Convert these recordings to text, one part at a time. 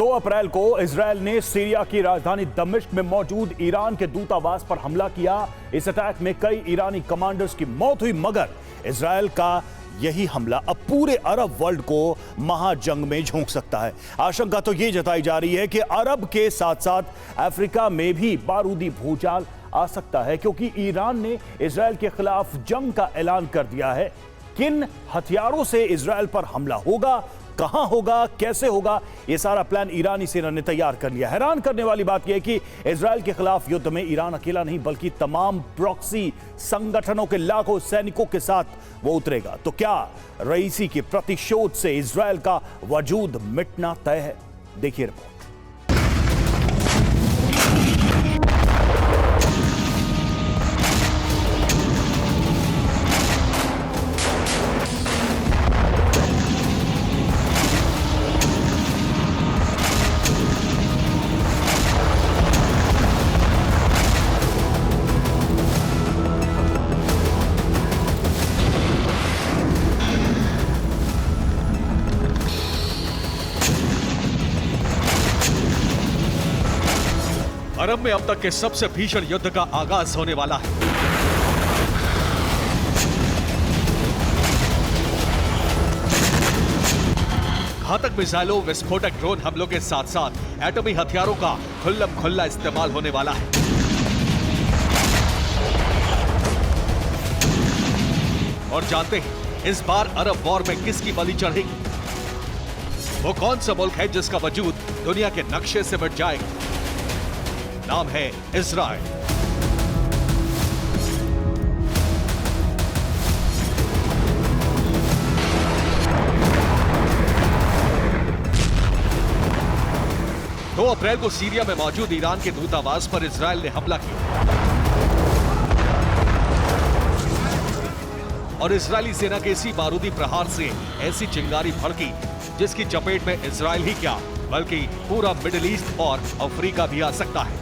2 अप्रैल को इजरायल ने सीरिया की राजधानी दमिश्क में मौजूद ईरान के दूतावास पर हमला किया। इस अटैक में कई ईरानी कमांडर्स की मौत हुई, मगर इजरायल का यही हमला अब पूरे अरब वर्ल्ड को महाजंग में झोंक सकता है। आशंका तो यह जताई जा रही है कि अरब के साथ साथ अफ्रीका में भी बारूदी भूचाल आ सकता है, क्योंकि ईरान ने इजरायल के खिलाफ जंग का ऐलान कर दिया है। किन हथियारों से इजरायल पर हमला होगा, कहां होगा, कैसे होगा, यह सारा प्लान ईरानी सेना ने तैयार कर लिया। हैरान करने वाली बात यह है कि इजरायल के खिलाफ युद्ध में ईरान अकेला नहीं बल्कि तमाम प्रॉक्सी संगठनों के लाखों सैनिकों के साथ वो उतरेगा। तो क्या रईसी के प्रतिशोध से इजरायल का वजूद मिटना तय है? देखिए रिपोर्ट। अरब में अब तक के सबसे भीषण युद्ध का आगाज होने वाला है। घातक मिसाइलों, विस्फोटक ड्रोन हमलों के साथ साथ एटमी हथियारों का खुल्लम खुल्ला इस्तेमाल होने वाला है। और जानते हैं इस बार अरब वॉर में किसकी बलि चढ़ेगी? वो कौन सा मुल्क है जिसका वजूद दुनिया के नक्शे से मिट जाएगा? नाम है इजराइल। दो अप्रैल को सीरिया में मौजूद ईरान के दूतावास पर इजराइल ने हमला किया और इजरायली सेना के इसी बारूदी प्रहार से ऐसी चिंगारी भड़की जिसकी चपेट में इजराइल ही क्या बल्कि पूरा मिडिल ईस्ट और अफ्रीका भी आ सकता है।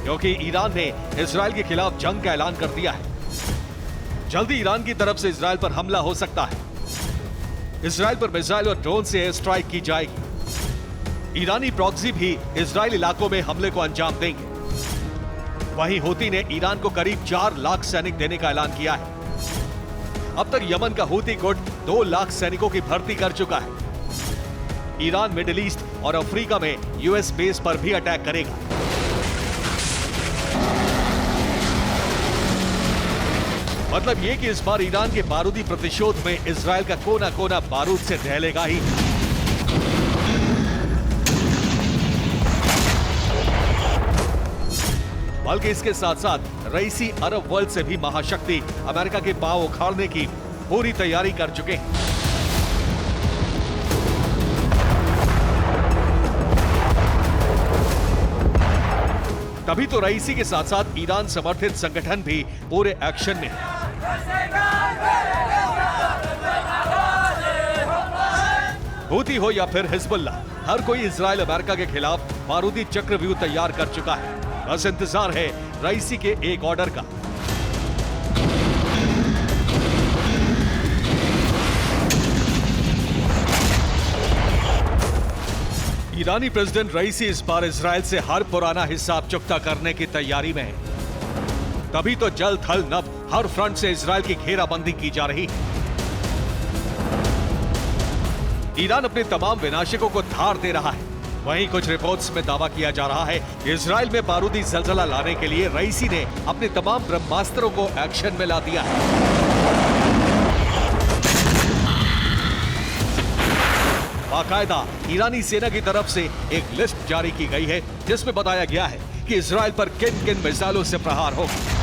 क्योंकि ईरान ने इजराइल के खिलाफ जंग का ऐलान कर दिया है। जल्दी ईरान की तरफ से इजराइल पर हमला हो सकता है। इजराइल पर मिसाइल और ड्रोन से एयर स्ट्राइक की जाएगी। ईरानी प्रॉक्सी भी इजराइल इलाकों में हमले को अंजाम देंगे। वहीं हूती ने ईरान को करीब 4 लाख सैनिक देने का ऐलान किया है। अब तक यमन का हूती गुट 2 लाख सैनिकों की भर्ती कर चुका है। ईरान मिडिल ईस्ट और अफ्रीका में यूएस बेस पर भी अटैक करेगा। मतलब ये कि इस बार ईरान के बारूदी प्रतिशोध में इजराइल का कोना कोना बारूद से दहलेगा ही। बल्कि इसके साथ साथ रईसी अरब वर्ल्ड से भी महाशक्ति अमेरिका के पांव उखाड़ने की पूरी तैयारी कर चुके हैं। तभी तो रईसी के साथ साथ ईरान समर्थित संगठन भी पूरे एक्शन में है। हूती हो या फिर हिजबुल्लाह, हर कोई इजराइल अमेरिका के खिलाफ बारूदी चक्रव्यूह तैयार कर चुका है। बस इंतजार है रईसी के एक ऑर्डर का। ईरानी प्रेसिडेंट रईसी इस बार इजराइल से हर पुराना हिसाब चुकता करने की तैयारी में है। तभी तो जल थल नभ हर फ्रंट से इजराइल की घेराबंदी की जा रही है। ईरान अपने तमाम विनाशकों को धार दे रहा है। वहीं कुछ रिपोर्ट्स में दावा किया जा रहा है कि इजराइल में बारूदी जलजला लाने के लिए रईसी ने अपने तमाम ब्रह्मास्त्रों को एक्शन में ला दिया है। बाकायदा ईरानी सेना की तरफ से एक लिस्ट जारी की गई है जिसमें बताया गया है कि इजराइल पर किन किन मिसाइलों से प्रहार होगा।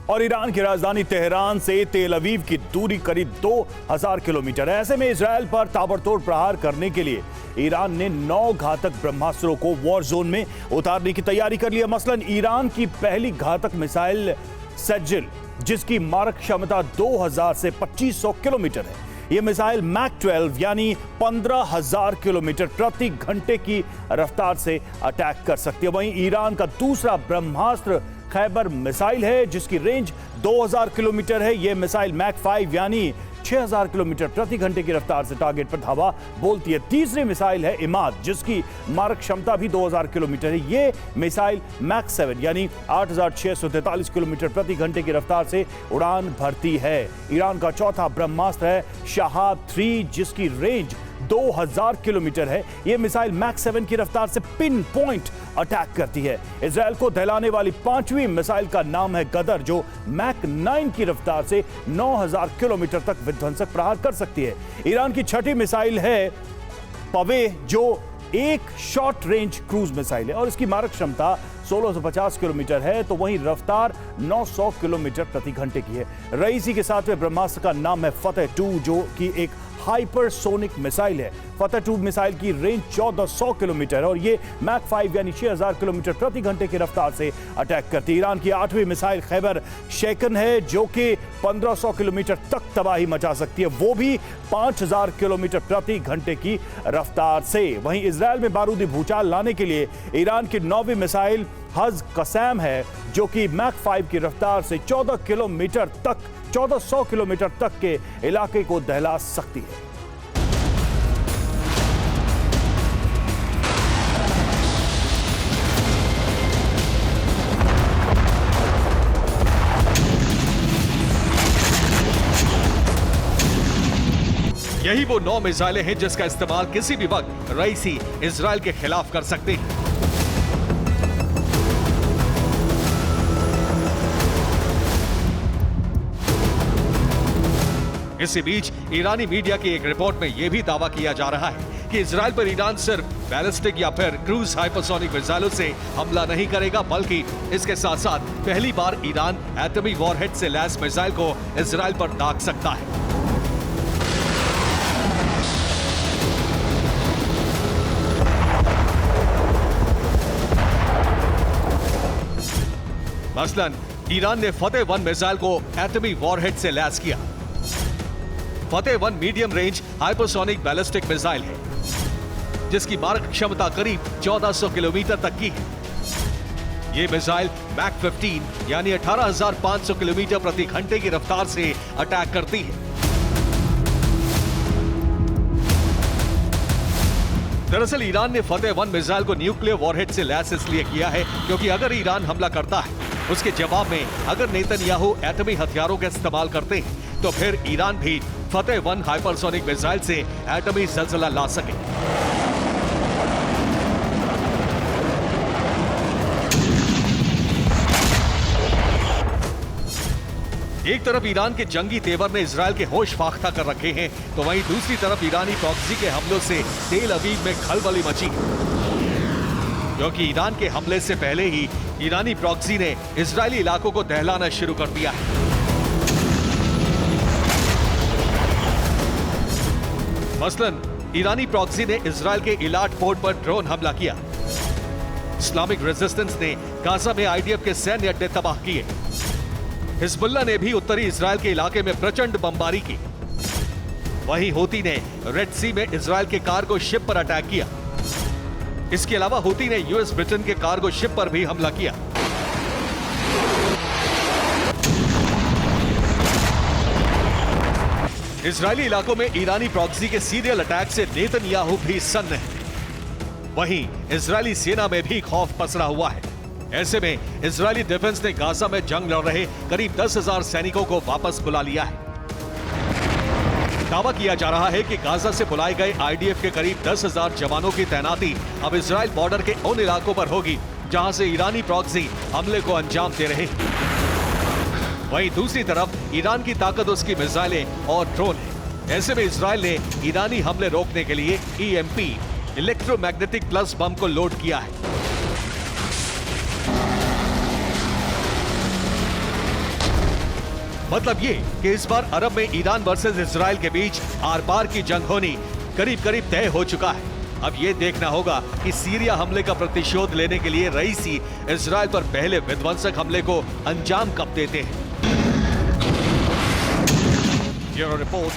और ईरान की राजधानी तेहरान से तेल अवीव की दूरी करीब 2000 किलोमीटर है। ऐसे में इजराइल पर ताबड़तोड़ प्रहार करने के लिए ईरान ने 9 घातक ब्रह्मास्त्रों को वॉर जोन में उतारने की तैयारी कर ली है। मसलन ईरान की पहली घातक मिसाइल सज्जिल, जिसकी मारक क्षमता 2000 से 2500 किलोमीटर है। यह मिसाइल मैक 12 यानी 15000 किलोमीटर प्रति घंटे की रफ्तार से अटैक कर सकती है। वहीं ईरान का दूसरा ब्रह्मास्त्र खैबर मिसाइल है, जिसकी रेंज 2000 किलोमीटर है। यह मिसाइल मैक 5 यानी 6000 किलोमीटर प्रति घंटे की रफ्तार से टारगेट पर धावा बोलती है। तीसरी मिसाइल है इमाद, जिसकी मारक क्षमता भी 2000 किलोमीटर है। यह मिसाइल मैक 7 यानी 8643 किलोमीटर प्रति घंटे की रफ्तार से उड़ान भरती है। ईरान का चौथा ब्रह्मास्त्र है शहाब 3, जिसकी रेंज 2000 किलोमीटर है। यह मिसाइल मैक 7 की रफ्तार से पिन पॉइंट अटैक करती है। इजरायल को दहलाने वाली पांचवी मिसाइल का नाम है गदर, जो मैक 9 की रफ्तार से 9000 किलोमीटर तक विध्वंसक प्रहार कर सकती है। ईरान की छठी मिसाइल है पवे, जो एक शॉर्ट रेंज क्रूज मिसाइल है और इसकी मारक क्षमता 1650 किलोमीटर है, तो वहीं रफ्तार 900 किलोमीटर प्रति घंटे की है। रईसी के सातवें ब्रह्मास्त्र का नाम है फतेह 2, जो कि एक हाइपरसोनिक मिसाइल है। फतेह 2 मिसाइल की रेंज 1400 किलोमीटर है और ये मैक 5 यानी 6000 किलोमीटर प्रति घंटे की रफ्तार से अटैक करती है। ईरान की 8वीं मिसाइल खैबर शेकन है, जो कि 1500 किलोमीटर तक तबाही मचा सकती है, वो भी 5000 किलोमीटर प्रति घंटे की रफ्तार से। वहीं इजरायल में बारूदी भूचाल लाने के लिए ईरान की 9वीं मिसाइल हज कसैम है, जो कि मैक 5 की रफ्तार से 1400 किलोमीटर तक के इलाके को दहला सकती है। यही वो 9 मिसाइलें हैं जिसका इस्तेमाल किसी भी वक्त रईसी इजरायल के खिलाफ कर सकते हैं। इसी बीच ईरानी मीडिया की एक रिपोर्ट में यह भी दावा किया जा रहा है कि इजरायल पर ईरान सिर्फ बैलिस्टिक या फिर क्रूज हाइपरसोनिक मिसाइलों से हमला नहीं करेगा, बल्कि इसके साथ साथ पहली बार ईरान एटमी वॉरहेड से लैस मिसाइल को इजरायल पर दाग सकता है। मसलन ईरान ने फतेह 1 मिसाइल को एटमी वॉरहेड से लैस किया। फतेह 1 medium range hypersonic ballistic missile है, जिसकी मारक क्षमता करीब 1400 किलोमीटर तक की है। यह मिसाइल मैक 15 यानी 18500 किलोमीटर प्रति घंटे की रफ्तार से अटैक करती है। दरअसल ईरान ने फतेह 1 मिसाइल को न्यूक्लियर वॉरहेड से लैस इसलिए किया है क्योंकि अगर ईरान हमला करता है, उसके जवाब में अगर नेतन्याहू एटमी हथियारों का इस्तेमाल करते हैं, तो फिर ईरान भी फतेह 1 हाइपरसोनिक मिसाइल से एटमी ज़लज़ला ला सके। एक तरफ ईरान के जंगी तेवर ने इजरायल के होश फाख्ता कर रखे हैं, तो वहीं दूसरी तरफ ईरानी प्रॉक्सी के हमलों से तेल अवीव में खलबली मची, क्योंकि ईरान के हमले से पहले ही ईरानी प्रॉक्सी ने इजरायली इलाकों को दहलाना शुरू कर दिया है। मसलन ईरानी प्रॉक्सी ने इजरायल के इलाट पोर्ट पर ड्रोन हमला किया। इस्लामिक रेजिस्टेंस ने गाजा में आईडीएफ के सैन्य अड्डे तबाह किए। हिजबुल्लाह ने भी उत्तरी इजरायल के इलाके में प्रचंड बमबारी की। वहीं हूती ने रेड सी में इजरायल के कार्गो शिप पर अटैक किया। इसके अलावा हूती ने यूएस ब्रिटेन के कार्गो शिप पर भी हमला किया। इजरायली इलाकों में ईरानी प्रॉक्सी के सीरियल अटैक से नेतन्याहू भी सन्न है। वहीं इजरायली सेना में भी खौफ पसरा हुआ है। ऐसे में इजरायली डिफेंस ने गाजा में जंग लड़ रहे करीब 10,000 सैनिकों को वापस बुला लिया है। दावा किया जा रहा है कि गाजा से बुलाए गए आईडीएफ के करीब 10,000 जवानों की तैनाती अब इजरायल बॉर्डर के उन इलाकों पर होगी जहां से ईरानी प्रॉक्सी हमले को अंजाम दे रहे हैं। वहीं दूसरी तरफ ईरान की ताकत उसकी मिसाइलें और ड्रोन है। ऐसे में इजरायल ने ईरानी हमले रोकने के लिए ईएमपी इलेक्ट्रोमैग्नेटिक प्लस बम को लोड किया है। मतलब ये कि इस बार अरब में ईरान वर्सेस इजरायल के बीच आर पार की जंग होनी करीब करीब तय हो चुका है। अब ये देखना होगा कि सीरिया हमले का प्रतिशोध लेने के लिए रईसी इजरायल पर पहले विध्वंसक हमले को अंजाम कब देते हैं। Bureau report.